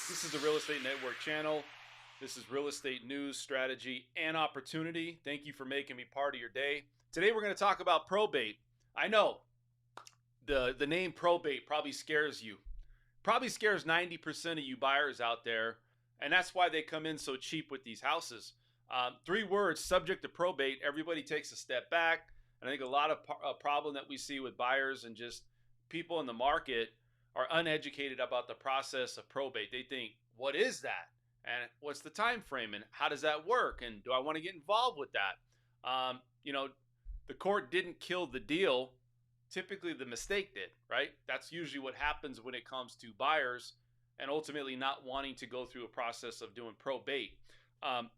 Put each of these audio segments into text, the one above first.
This is the Real Estate Network channel. This is real estate news, strategy, and opportunity. Thank you for making me part of your day. Today we're going to talk about probate. I know the name probate probably scares you. Probably scares 90% of you buyers out there, and that's why they come in so cheap with these houses. Three words: subject to probate. Everybody takes a step back. And I think a lot of problem that we see with buyers and just people in the market are uneducated about the process of probate. They think, what is that? And what's the time frame? And how does that work? And do I want to get involved with that? The court didn't kill the deal. Typically, the mistake did, right? That's usually what happens when it comes to buyers and ultimately not wanting to go through a process of doing probate.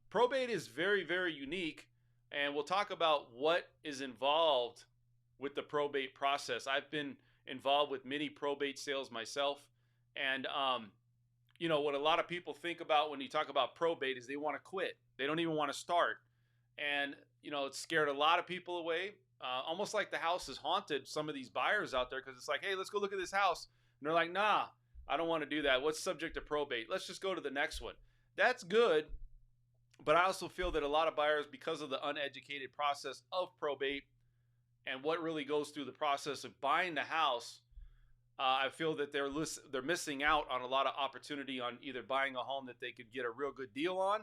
Probate is very, very unique. And we'll talk about what is involved with the probate process. I've been involved with many probate sales myself. And, what a lot of people think about when you talk about probate is they want to quit. They don't even want to start. And, it scared a lot of people away. Almost like the house has haunted some of these buyers out there because it's like, hey, let's go look at this house. And they're like, nah, I don't want to do that. What's subject to probate? Let's just go to the next one. That's good. But I also feel that a lot of buyers, because of the uneducated process of probate and what really goes through the process of buying the house, I feel that they're missing out on a lot of opportunity on either buying a home that they could get a real good deal on,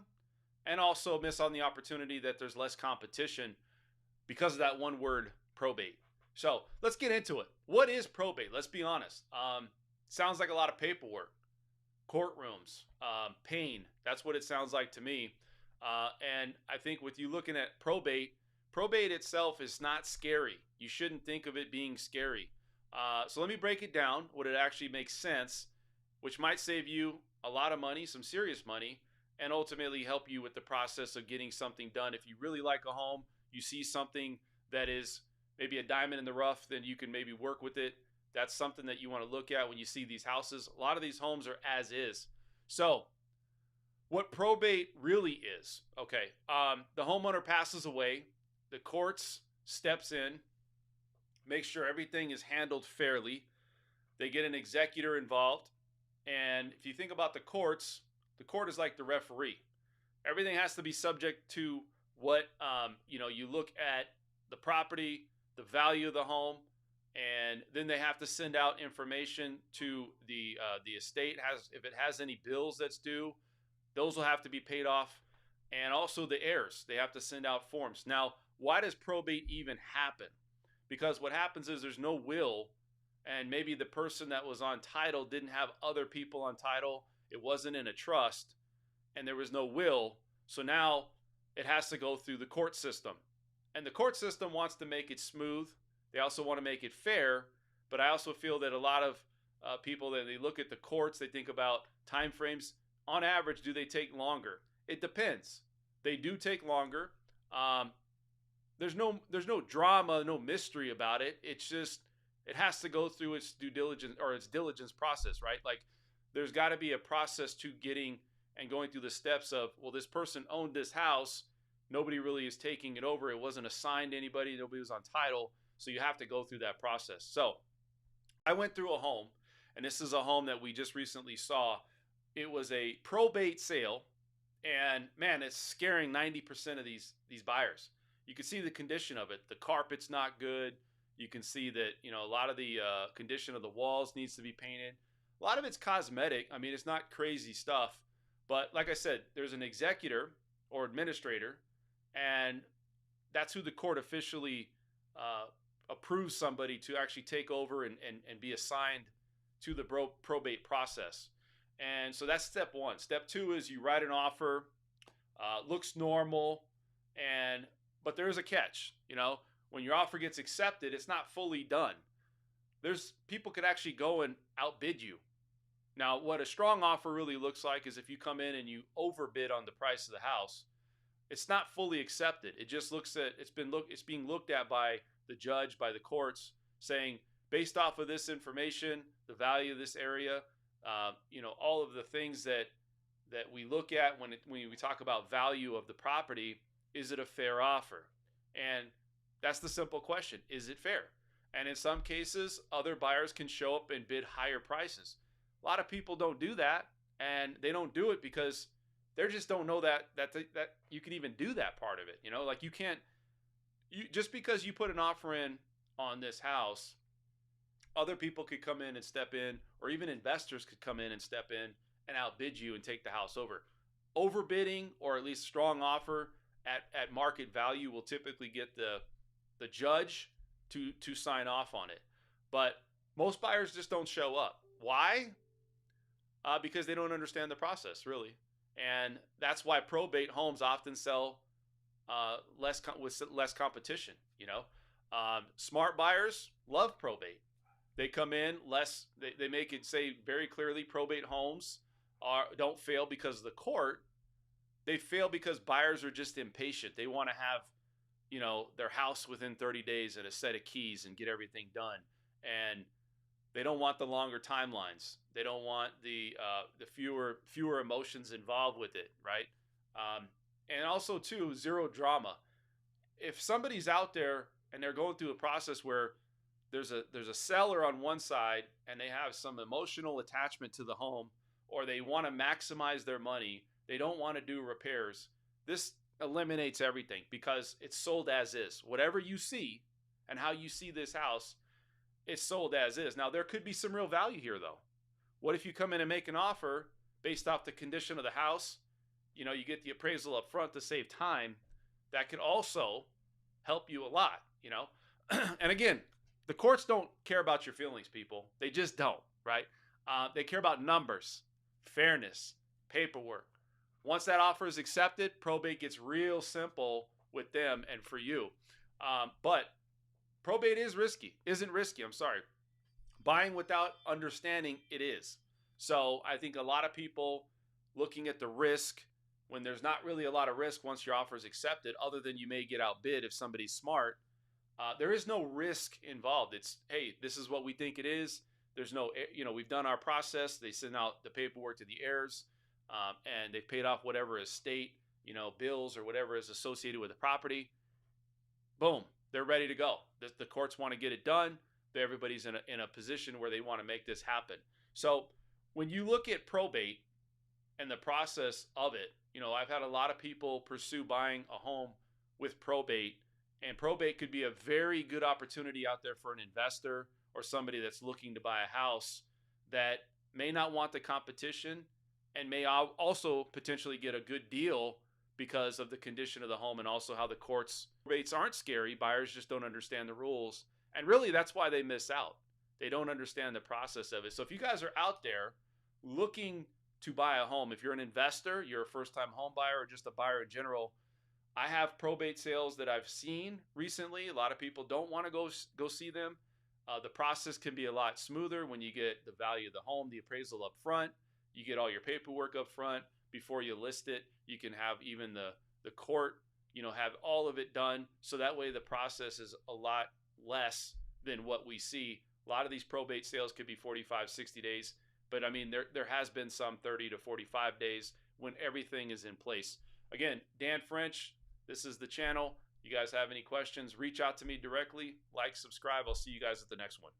and also miss on the opportunity that there's less competition because of that one word, probate. So let's get into it. What is probate? Let's be honest. Sounds like a lot of paperwork, courtrooms, pain. That's what it sounds like to me. And I think with you looking at probate itself is not scary. You shouldn't think of it being scary. So let me break it down, what it actually makes sense, which might save you a lot of money, some serious money, and ultimately help you with the process of getting something done. If you really like a home, you see something that is maybe a diamond in the rough, then you can maybe work with it. That's something that you want to look at when you see these houses. A lot of these homes are as is. So what probate really is, okay, the homeowner passes away, the courts steps in, make sure everything is handled fairly. They get an executor involved. And if you think about the courts, the court is like the referee. Everything has to be subject to what, you look at the property, the value of the home, and then they have to send out information to the estate. If it has any bills that's due, those will have to be paid off. And also the heirs, they have to send out forms. Now, why does probate even happen? Because what happens is there's no will, and maybe the person that was on title didn't have other people on title. It wasn't in a trust, and there was no will. So now it has to go through the court system. And the court system wants to make it smooth. They also want to make it fair. But I also feel that a lot of people, that they look at the courts, they think about time frames. On average, do they take longer? It depends. They do take longer. There's no drama, no mystery about it. It's just it has to go through its due diligence or its diligence process, right? Like there's got to be a process to getting and going through the steps of, well, this person owned this house. Nobody really is taking it over. It wasn't assigned to anybody. Nobody was on title. So you have to go through that process. So I went through a home, and this is a home that we just recently saw. It was a probate sale, and man, it's scaring 90% of these buyers. You can see the condition of it. The carpet's not good. You can see that, a lot of the condition of the walls needs to be painted. A lot of it's cosmetic. I mean, it's not crazy stuff. But like I said, there's an executor or administrator, and that's who the court officially approves somebody to actually take over and be assigned to the probate process. And so that's step one. Step two is you write an offer, looks normal, but there is a catch. When your offer gets accepted, it's not fully done. There's people could actually go and outbid you. Now, what a strong offer really looks like is if you come in and you overbid on the price of the house, it's not fully accepted. It just looks at it's being looked at by the judge, by the courts, saying based off of this information, the value of this area, all of the things that we look at when we talk about value of the property, is it a fair offer? And that's the simple question. Is it fair? And in some cases, other buyers can show up and bid higher prices. A lot of people don't do that. and they don't do it because they just don't know that you can even do that part of it. You know, like you can't, you just because you put an offer in on this house, other people could come in and step in, or even investors could come in and step in and outbid you and take the house over. Overbidding, or at least strong offer at market value, will typically get the judge to sign off on it. But most buyers just don't show up. Why? Because they don't understand the process, really. And that's why probate homes often sell with less competition. You know, smart buyers love probate. They come in less. They make it say very clearly probate homes don't fail because of the court. They fail because buyers are just impatient. They want to have, you know, their house within 30 days and a set of keys and get everything done. And they don't want the longer timelines. They don't want the fewer emotions involved with it, right? And also too, zero drama. If somebody's out there and they're going through a process where there's a seller on one side and they have some emotional attachment to the home, or they want to maximize their money, they don't want to do repairs, this eliminates everything because it's sold as is. Whatever you see and how you see this house, it's sold as is. Now, there could be some real value here, though. What if you come in and make an offer based off the condition of the house? You know, you get the appraisal up front to save time. That could also help you a lot, you know? And again, the courts don't care about your feelings, people. They just don't, right? They care about numbers, fairness, paperwork. Once that offer is accepted, probate gets real simple with them and for you. But probate isn't risky. I'm sorry. Buying without understanding, it is. So I think a lot of people looking at the risk when there's not really a lot of risk once your offer is accepted, other than you may get outbid if somebody's smart. There is no risk involved. It's, hey, this is what we think it is. There's no, you know, we've done our process. They send out the paperwork to the heirs, and they've paid off whatever estate, you know, bills or whatever is associated with the property. Boom, they're ready to go. The courts want to get it done. Everybody's in a position where they want to make this happen. So when you look at probate and the process of it, you know, I've had a lot of people pursue buying a home with probate, and probate could be a very good opportunity out there for an investor or somebody that's looking to buy a house that may not want the competition and may also potentially get a good deal because of the condition of the home and also how the courts. Probates aren't scary. Buyers just don't understand the rules. And really, that's why they miss out. They don't understand the process of it. So if you guys are out there looking to buy a home, if you're an investor, you're a first-time home buyer, or just a buyer in general, I have probate sales that I've seen recently. A lot of people don't want to go see them. The process can be a lot smoother when you get the value of the home, the appraisal up front. You get all your paperwork up front before you list it. You can have even the court, you know, have all of it done. So that way the process is a lot less than what we see. A lot of these probate sales could be 45, 60 days. But I mean, there has been some 30 to 45 days when everything is in place. Again, Dan French, this is the channel. You guys have any questions, reach out to me directly. Like, subscribe. I'll see you guys at the next one.